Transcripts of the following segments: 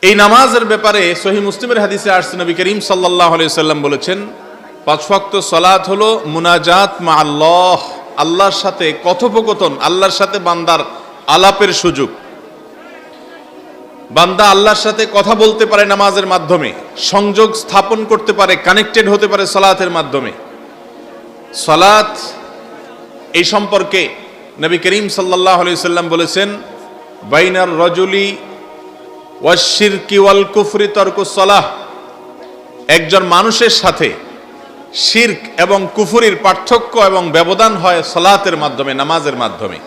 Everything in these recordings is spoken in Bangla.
এই নামাজের ব্যাপারে সহিহ মুসলিমের হাদিসে আসছে, নবী করিম সাল্লাল্লাহু আলাইহি ওয়াসাল্লাম বলেছেন, 5 ওয়াক্ত সালাত হলো মুনাজাত মা আল্লাহ, আল্লাহর সাথে কথোপকথন, আল্লাহর সাথে বান্দার আলাপের সুযোগ। বান্দা আল্লাহর সাথে কথা বলতে পারে নামাজের মাধ্যমে, সংযোগ স্থাপন করতে পারে, কানেক্টেড হতে পারে সালাতের মাধ্যমে। সালাত এই সম্পর্কে নবী করিম সাল্লাল্লাহু আলাইহি ওয়াসাল্লাম বলেছেন, বাইনার রাজুলি ওয়াশ শিরকি ওয়াল কুফরি তারকুস সালাহ, একজন মানুষের সাথে শিরক এবং কুফরির পার্থক্য এবং ব্যবধান হয় সালাতের মাধ্যমে, নামাজের মাধ্যমে।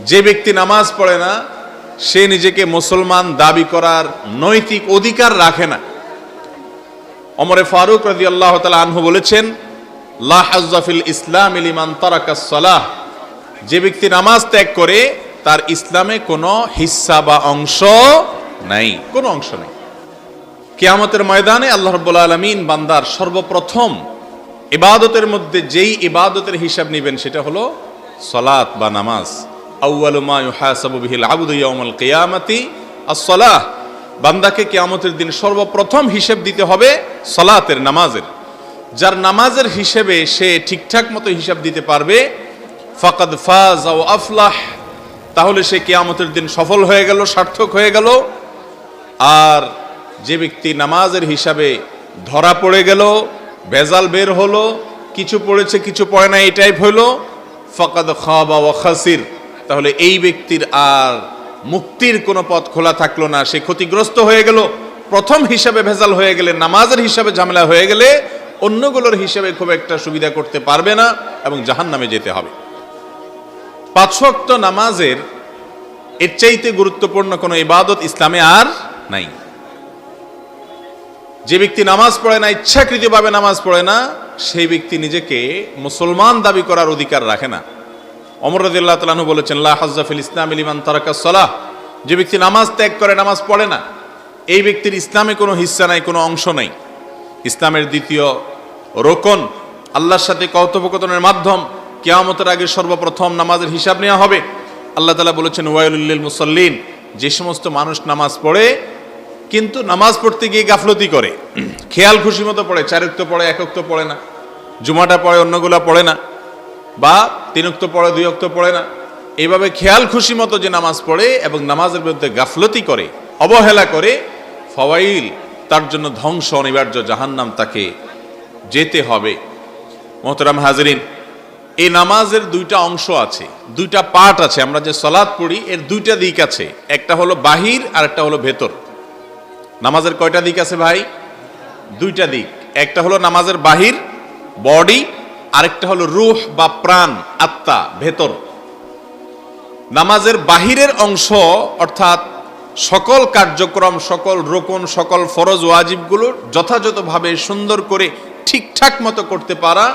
যে ব্যক্তি নামাজ পড়ে না সে নিজেকে মুসলমান দাবি করার নৈতিক অধিকার রাখে না। ওমরে ফারুক রাদিয়াল্লাহু তাআলা আনহু বলেছেন, লা হাজ্জা ফিল ইসলামি লিমান তারাকাস সালাহ, যে ব্যক্তি নামাজ ত্যাগ করে তার ইসলামে কোনো হিস্সা বা অংশ নাই, কোনো অংশ নেই। কিয়ামতের ময়দানে আল্লাহ রাব্বুল আলামিন বান্দার সর্বপ্রথম ইবাদতের মধ্যে যেই ইবাদতের হিসাব নেবেন সেটা হলো সালাত বা নামাজ। আউয়ালু মা ইউহাসাবু বিহিল আবদু ইয়াউমাল কিয়ামাতি আস-সালাহ, বান্দাকে কিয়ামতের দিন সর্বপ্রথম হিসাব দিতে হবে সালাতের, নামাজের। যার নামাজের হিসেবে সে ঠিকঠাক মতো হিসাব দিতে পারবে, ফাকাদ ফাজ ওয়া আফলাহ, তাহলে সে কিয়ামতের দিন সফল হয়ে গেল, সার্থক হয়ে গেল। আর যে ব্যক্তি নামাজের হিসাবে ধরা পড়ে গেল, ভেজাল বের হলো, কিছু পড়েছে কিছু পড়ে না, এই টাইপ হইল, ফাকাদ খাবা ওয়া খাসির, তাহলে এই ব্যক্তির আর মুক্তির কোনো পথ খোলা থাকলো না, সে ক্ষতিগ্রস্ত হয়ে গেল। প্রথম হিসাবে ভেজাল হয়ে গেলে, নামাজের হিসাবে ঝামেলা হয়ে গেলে অন্যগুলোর হিসাবে খুব একটা সুবিধা করতে পারবে না এবং জাহান্নামে যেতে হবে। 5 ওয়াক্ত নামাজের এর চাইতে গুরুত্বপূর্ণ কোনো ইবাদত ইসলামে আর নাই। যে ব্যক্তি নামাজ পড়ে না, ইচ্ছাকৃতভাবে নামাজ পড়ে না, সেই ব্যক্তি নিজেকে মুসলমান দাবি করার অধিকার রাখে না। ওমর রাদিয়াল্লাহু তাআলা আনহু বলেছেন, লা হাজ্জা ফিল ইসলামি লিমান তারাকাস সালাহ, যে ব্যক্তি নামাজ ত্যাগ করে, নামাজ পড়ে না, এই ব্যক্তির ইসলামে কোনো হিস্সা নাই, কোনো অংশ নাই। ইসলামের দ্বিতীয় রোকন আল্লাহর সাথে কথোপকথনের মাধ্যম, কিয়ামতের আগে সর্বপ্রথম নামাজের হিসাব নেওয়া হবে। আল্লাহ তাআলা বলেছেন, ওয়াইলুল লিল মুসাল্লিন, যে সমস্ত মানুষ নামাজ পড়ে কিন্তু নামাজ পড়তে গিয়ে গাফলতি করে, খেয়াল খুশি মতো পড়ে, 4 ওয়াক্ত পড়ে, 1 ওয়াক্ত পড়ে না, জুমাটা পড়ে অন্যগুলা পড়ে না, বা 3 ওয়াক্ত পড়ে 2 ওয়াক্ত পড়ে না, এইভাবে খেয়াল খুশি মতো যে নামাজ পড়ে এবং নামাজের মধ্যে গাফলতি করে, অবহেলা করে, ফাওয়াইল, তার জন্য ধ্বংস অনিবার্য, জাহান্নাম তাকে যেতে হবে। মোহতারাম হাজরিন, এই নামাজের 2টা অংশ আছে, 2টা পার্ট আছে। আমরা যে সালাত পড়ি এর 2টা দিক আছে, একটা হলো বাহির আর একটা হলো ভেতর। নামাজের কয়টা দিক আছে ভাই? 2টা দিক। একটা হলো নামাজের বাহির, বডি, আরেকটা হলো রূহ বা প্রাণ, আত্মা, ভেতর। নামাজের বাহিরের অংশ অর্থাৎ সকল কার্যক্রম, সকল রোকন, সকল ফরজ ওয়াজিবগুলো যথাযথভাবে সুন্দর করে ঠিকঠাক মতো করতে পারা,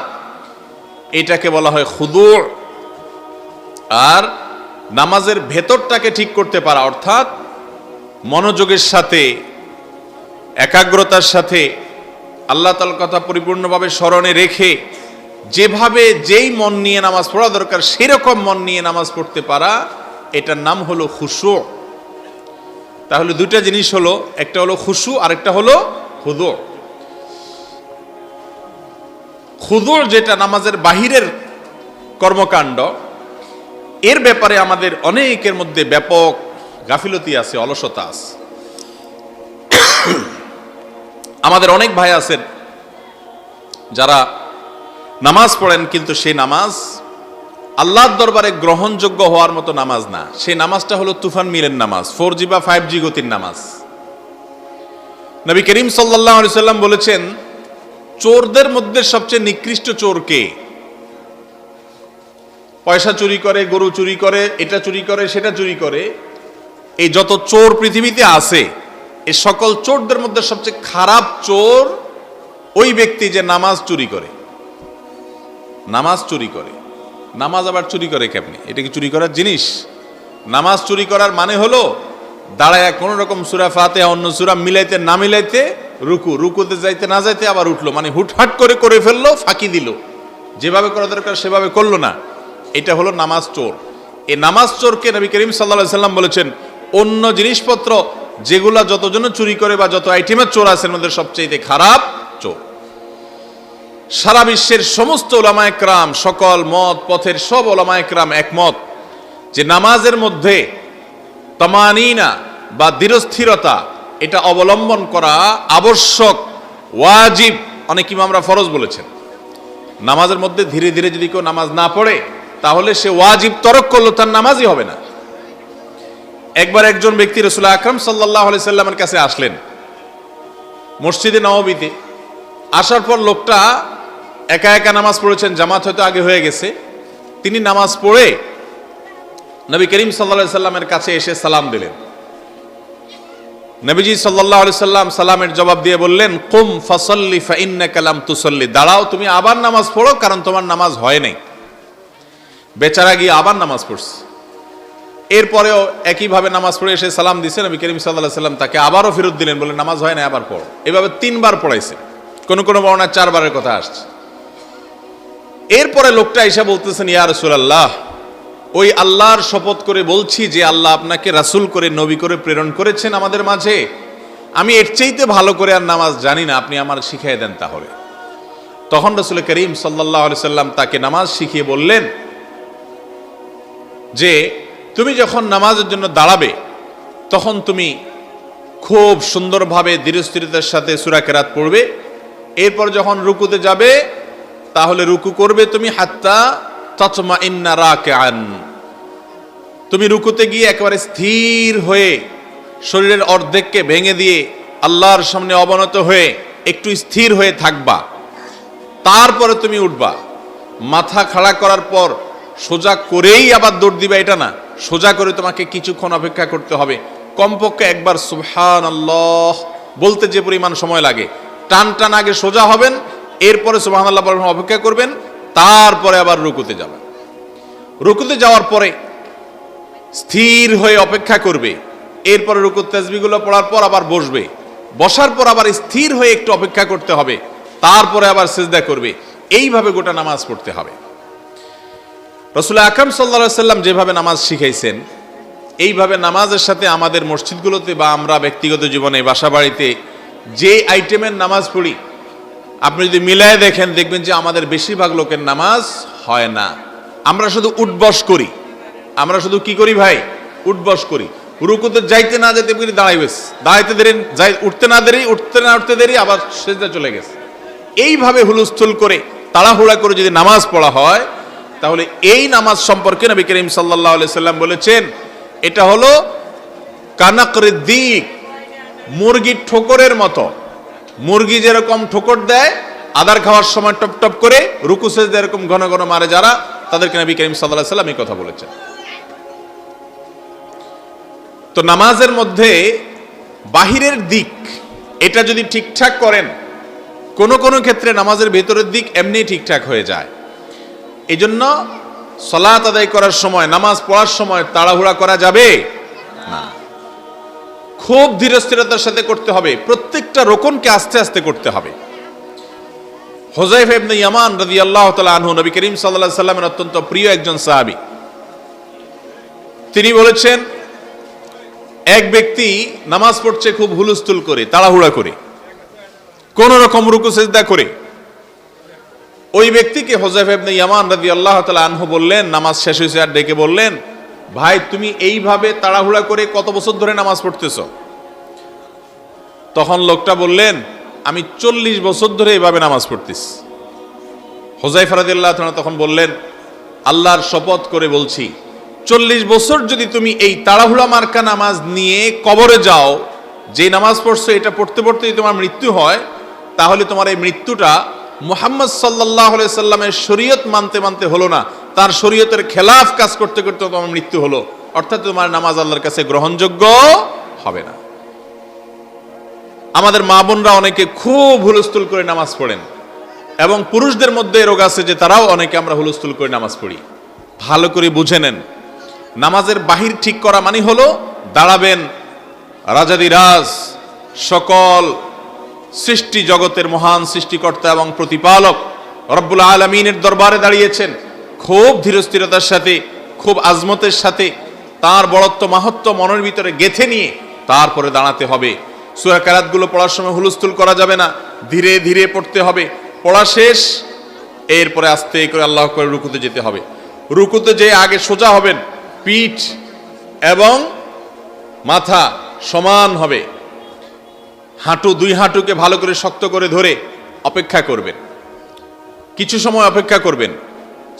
এটাকে বলা হয় খুদু। আর নামাজের ভেতরটাকে ঠিক করতে পারা অর্থাৎ মনোযোগের সাথে, একাগ্রতার সাথে, আল্লাহ তাআলার কথা পরিপূর্ণভাবে স্মরণে রেখে যেভাবে যেই মন নিয়ে নামাজ পড়া দরকার সেরকম মন নিয়ে নামাজ পড়তে পারা, এটার নাম হলো খুশু। তাহলে 2টা জিনিস হলো, একটা হলো খুশু আর একটা হলো খুদু। খুদু যেটা নামাজের বাহিরের কর্মকাণ্ড, এর ব্যাপারে আমাদের অনেকের মধ্যে ব্যাপক গাফিলতি আছে, অলসতা আছে। আমাদের অনেক ভাই আছেন যারা নামাজ পড়েন কিন্তু সেই নামাজ আল্লাহর দরবারে গ্রহণযোগ্য হওয়ার মতো নামাজ না। সেই নামাজটা হলো তুফান মিলের নামাজ, 4G বা 5G গতির নামাজ। নবী করিম সাল্লাল্লাহু আলাইহি সাল্লাম বলেছেন, চোরদের মধ্যে সবচেয়ে নিকৃষ্ট চোর কে? পয়সা চুরি করে, গরু চুরি করে, এটা চুরি করে, সেটা চুরি করে, এই যত চোর পৃথিবীতে আছে, এই সকল চোরদের মধ্যে সবচেয়ে খারাপ চোর ওই ব্যক্তি যে নামাজ চুরি করে। নামাজ চুরি করে, নামাজ আবার চুরি করে কেমনি? এটা কি চুরি করার জিনিস? নামাজ চুরি করার মানে হলো দাঁড়ায় কোন রকম সূরা ফাতিহা অন্য সূরা মিলাইতে না মিলাইতে, রুকুতে যাইতে না যাইতে আবার উঠলো, মানে হুটহাট করে ফেললো, ফাঁকি দিল, যেভাবে করা দরকার সেভাবে করলো না, এটা হলো নামাজ চোর। এই নামাজ চোরকে নবী করিম সাল্লাল্লাহু আলাইহি সাল্লাম বলেছেন, অন্য জিনিসপত্র যেগুলা যতজন চুরি করে বা যত আইটেমের চোর আছে এর মধ্যে সবচেয়ে খারাপ চোর। সারা বিশ্বের সমস্ত উলামায়ে কেরাম, সকল মত পথের সব উলামায়ে কেরাম একমত যে নামাজের মধ্যে তামানিনা বা দৃঢ়স্থিরতা এটা অবলম্বন করা আবশ্যক, ওয়াজিব। অনেক ইমামরা ফরজ বলেছেন। নামাজের মধ্যে ধীরে ধীরে যদি কেউ নামাজ না পড়ে তাহলে সে ওয়াজিব তরক করলো, তার নামাজই হবে না। একবার একজন ব্যক্তি রাসূল আকরাম সাল্লাল্লাহু আলাইহি সাল্লামের কাছে আসলেন মসজিদে নববীতে। আসার পর লোকটা একা একা নামাজ পড়েছেন, জামাত হয়তো আগে হয়ে গেছে। তিনি নামাজ পড়ে নবী করিম সাল্লাল্লাহু আলাইহি সাল্লামের কাছে এসে সালাম দিলেন। নবীজি সাল্লাল্লাহু আলাইহি সাল্লাম সালামের জবাব দিয়ে বললেন, কুম ফাসাল্লি ফাইন্নাকা লাম তুসাল্লি, দাঁড়াও তুমি আবার নামাজ পড়ো, কারণ তোমার নামাজ হয় নাই। বেচারা গিয়ে আবার নামাজ পড়ছে। এরপরেও একইভাবে নামাজ পড়ে এসে সালাম দিয়েছে। নবী করিম সাল্লাল্লাহু আলাইহি সাল্লাম তাকে আবারও ফেরত দিলেন, বললেন নামাজ হয় না, আবার পড়ো। এভাবে 3 বার পড়াইছে, কোন কোন বর্ণনায় 4 বারের কথা আসছে। এরপরে লোকটা এসে বলতেছেন, ইয়া রাসূলুল্লাহ, ওই আল্লাহর শপথ করে বলছি যে আল্লাহ আপনাকে রাসূল করে নবী করে প্রেরণ করেছেন আমাদের মাঝে, আমি এর চাইতে ভালো করে আর নামাজ জানি না, আপনি আমার শিখিয়ে দেন তাহলে। তখন রাসূল করিম সাল্লাল্লাহু আলাইহি সাল্লাম তাকে নামাজ শিখিয়ে বললেন যে তুমি যখন নামাজের জন্য দাঁড়াবে তখন তুমি খুব সুন্দরভাবে দৃঢ়স্থিরতার সাথে সূরা কেরাত পড়বে। এরপর যখন রুকুতে যাবে তাহলে রুকু করবে তুমি হাত্তা তাতমাইন্না রাকিআন, তুমি রুকুতে গিয়ে একেবারে স্থির হয়ে শরীরের অর্ধেককে ভেঙে দিয়ে আল্লাহর সামনে অবনত হয়ে একটু স্থির হয়ে থাকবা। তারপরে তুমি উঠবা। মাথা খাড়া করার পর সোজা করেই আবার দৌড় দিবা এটা না, সোজা করে তোমাকে কিছুক্ষণ অপেক্ষা করতে হবে। কমপক্ষে একবার সুবহানাল্লাহ বলতে যে পরিমাণ সময় লাগে, টান টান আগে সোজা হবেন, এরপরে সুবহানাল্লাহ বলার অপেক্ষা করবেন, তারপরে আবার রুকুতে যাবেন। রুকুতে যাওয়ার পরে স্থির হয়ে অপেক্ষা করবে। এরপরে রুকুর তাসবিহগুলো পড়ার পর আবার বসবে। বসার পর আবার স্থির হয়ে একটু অপেক্ষা করতে হবে, তারপরে আবার সিজদা করবে। এইভাবে গোটা নামাজ পড়তে হবে। রাসূল আকরাম সাল্লাল্লাহু আলাইহি সাল্লাম যেভাবে নামাজ শিখাইছেন, এইভাবে নামাজের সাথে আমাদের মসজিদগুলোতে বা আমরা ব্যক্তিগত জীবনে বাসা বাড়িতে যে আইটেমের নামাজ পড়ি, আপনি যদি মিলায় দেখেন দেখবেন যে আমাদের বেশিরভাগ লোকের নামাজ হয় না। আমরা শুধু উঠবস করি। আমরা শুধু কি করি ভাই? উঠবস করি। রুকুতে যাইতে না যেতে পারি দাঁড়াই বেশ, দাঁড়াইতে দেরি, উঠতে না দেরি, উঠতে না উঠতে দেরি, আবার সিজদা চলে গেছে। এইভাবে হুলস্থুল করে তাড়াহুড়া করে যদি নামাজ পড়া হয় তাহলে এই নামাজ সম্পর্কে নবী করিম সাল্লাল্লাহু আলাইহি সাল্লাম বলেছেন এটা হলো কানাকরিদ দিক, মুরগির ঠোকরের মতো। মুরগি যেরকম ঠোকর দেয় আদার খাওয়ার সময় টপ টপ করে, রুকু সিজদা এরকম ঘন ঘন মারে যারা, তাদেরকে নবী করিম সাল্লাল্লাহু আলাইহি সাল্লাম এই কথা বলেছেন। তো নামাজের মধ্যে বাহিরের দিক এটা যদি ঠিকঠাক করেন, কোন কোন ক্ষেত্রে নামাজের ভেতরের দিক এমনি ঠিকঠাক হয়ে যায়। এই জন্য সালাত আদায় করার সময়, নামাজ পড়ার সময় তাড়াহুড়া করা যাবে না। খুব ধীরস্থিরতার সাথে করতে হবে। প্রত্যেকটা রোকনকে আস্তে আস্তে করতে হবে। হুযায়ফা ইবনে ইয়ামান রাদিয়াল্লাহু তাআলা আনহু, নবী করিম সাল্লাল্লাহু আলাইহি সাল্লামের অত্যন্ত প্রিয় একজন সাহাবী, তিনি বলেছেন এক ব্যক্তি নামাজ পড়ছে খুব হুলস্থুল করে, তাড়াহুড়া করে, কোন রকম রুকু সিজদা করে। ওই ব্যক্তিকে হুযায়ফা ইবনে ইয়ামান রাদিয়াল্লাহু তাআলা আনহু বললেন, নামাজ শেষ হয়েছে আর ডেকে বললেন, ভাই তুমি এইভাবে তাড়াহুড়া করে কত বছর ধরে নামাজ পড়তেছ? তখন লোকটা বললেন, আমি 40 বছর ধরে এইভাবে নামাজ পড়তেছি। হুযায়ফা রাদিয়াল্লাহু তাআলা তখন বললেন, আল্লাহর শপথ করে বলছি 40 বছর যদি তুমি এই তাড়াহুড়া মার্কা নামাজ নিয়ে কবরে যাও, যে নামাজ পড়ছো এটা পড়তে পড়তে যদি তোমার মৃত্যু হয়, তাহলে তোমার এই মৃত্যুটা মুহাম্মদ সাল্লাল্লাহু আলাইহি সাল্লামের শরীয়ত মানতে মানতে হলো না, তার শরীয়তের খেলাফ কাজ করতে করতে তোমার মৃত্যু হলো। অর্থাৎ তোমার নামাজ আল্লাহর কাছে গ্রহণযোগ্য হবে না। আমাদের মা বোনরা অনেকে খুব হুলস্থুল করে নামাজ পড়েন, এবং পুরুষদের মধ্যে রোগ আছে যে তারাও অনেকে আমরা হুলস্থুল করে নামাজ পড়ি। ভালো করে বুঝে নেন, নামাজের বাহির ঠিক করা মানে হলো দাঁড়াবেন রাজাদিরাজ সকল সৃষ্টি জগতের মহান সৃষ্টিকর্তা এবং প্রতিপালক রব্বুল আলামিনের দরবারে দাঁড়িয়েছেন, খুব ধীরস্থিরতার সাথে, খুব আজমতের সাথে, তার বড়ত্ব মাহাত্ম্য মনের ভিতরে গেঁথে নিয়ে তারপরে দাঁড়াতে হবে। সূরা কিরাতগুলো পড়ার সময় হুলস্থুল করা যাবে না, ধীরে ধীরে পড়তে হবে। পড়া শেষ, এরপরে আস্তে করে আল্লাহু আকবার রুকুতে যেতে হবে। রুকুতে যে আগে সোজা হবেন, পিঠ এবং মাথা সমান হবে, হাঁটু দুই হাঁটুকে ভালো করে শক্ত করে ধরে অপেক্ষা করবেন। কিছু সময় অপেক্ষা করবেন।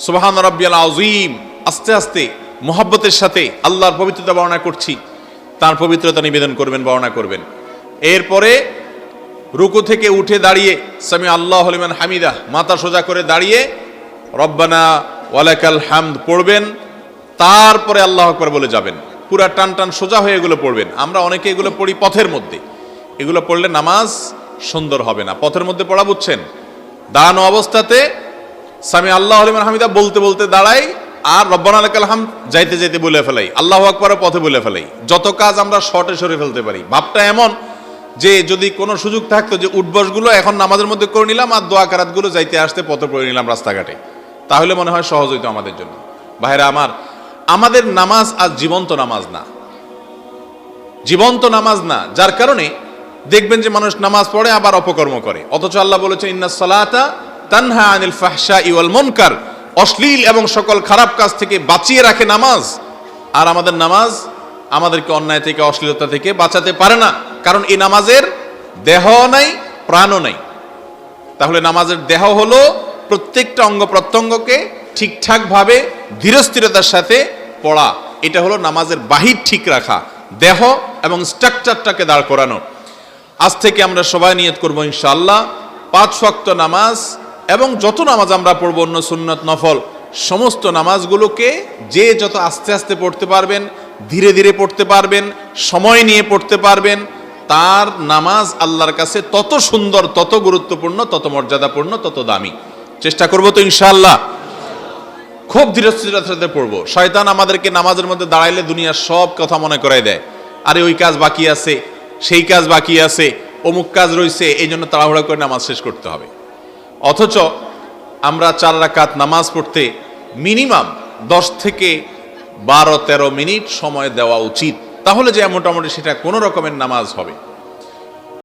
সুবহান রাব্বিয়াল আযীম, আস্তে আস্তে মুহাব্বতের সাথে আল্লাহর পবিত্রতা বর্ণনা করছি, তার পবিত্রতা নিবেদন করবেন, বর্ণনা করবেন। এরপরে রুকু থেকে উঠে দাঁড়িয়ে সামি আল্লাহু লিমান হামিদাহ, মাথা সোজা করে দাঁড়িয়ে রব্বানা ওয়ালাকাল হামদ পড়বেন। তারপরে আল্লাহু আকবার বলে যাবেন। পুরা টান টান সোজা হয়ে এগুলো পড়বেন। আমরা অনেকে এগুলো পড়ি পথের মধ্যে, এগুলো পড়লে নামাজ সুন্দর হবে না। পথের মধ্যে পড়া বুঝছেন, দাঁড়ানো অবস্থাতে সামি আল্লাহু লিমান হামিদা বলতে বলতে দাঁড়াই, আর রব্বানা লাকাল হামদ যাইতে যাইতে বলে ফেলাই, আল্লাহু আকবারও পথে বলে ফেলাই। যত কাজ আমরা শর্টে সরে ফেলতে পারি। ভাবটা এমন যে যদি কোনো সুযোগ থাকতো যে উঠবসগুলো এখন নামাজের মধ্যে করে নিলাম আর দোয়া কারাতগুলো যাইতে আসতে পথে পড়ে নিলাম রাস্তাঘাটে, তাহলে মনে হয় সহজ হইতো আমাদের জন্য। ভাইরা আমার, আমাদের নামাজ আজ জীবন্ত নামাজ না, জীবন্ত নামাজ না। যার কারণে দেখবেন যে মানুষ নামাজ পড়ে আবার অপকর্ম করে, অথচ আল্লাহ বলেছেন ইন্নাস সালাতা তানহা আনিল ফাহশাই ওয়াল মুনকার, অশ্লীল এবং সকল খারাপ কাজ থেকে বাঁচিয়ে রাখে নামাজ। আর আমাদের নামাজ আমাদেরকে অন্যায় থেকে, অশ্লীলতা থেকে বাঁচাতে পারে না, কারণ এই নামাজের দেহ নাই, প্রাণও নাই। তাহলে নামাজের দেহ হলো প্রত্যেকটা অঙ্গ প্রত্যঙ্গকে ঠিকঠাক ভাবে ধীরস্থিরতার সাথে পড়া, এটা হলো নামাজের বাহির ঠিক রাখা, দেহ এবং স্ট্রাকচারটাকে দাঁড় করানো। আজ থেকে আমরা সবাই নিয়ত করবো ইনশাআল্লাহ 5 ওয়াক্ত নামাজ এবং যত নামাজ আমরা পড়বো অন্য সুন্নত নফল সমস্ত নামাজগুলোকে যে যত আস্তে আস্তে পড়তে পারবেন, ধীরে ধীরে পড়তে পারবেন, সময় নিয়ে পড়তে পারবেন, তার নামাজ আল্লাহর কাছে তত সুন্দর, তত গুরুত্বপূর্ণ, তত মর্যাদাপূর্ণ, তত দামি। চেষ্টা করবো তো ইনশাআল্লাহ, খুব ধীরস্থিরতার সাথে পড়বো। শয়তান আমাদেরকে নামাজের মধ্যে দাঁড়াইলে দুনিয়ার সব কথা মনে করাই দেয়, আরে ওই কাজ বাকি আছে, সেই কাজ বাকি আছে, অমুক কাজ রয়েছে, এই জন্য তাড়াহুড়া করে নামাজ শেষ করতে হবে। অথচ আমরা 4 রাকাত নামাজ পড়তে মিনিমাম 10 থেকে 12-13 মিনিট সময় দেওয়া উচিত, তাহলে যে মোটামুটি সেটা কোনো রকমের নামাজ হবে।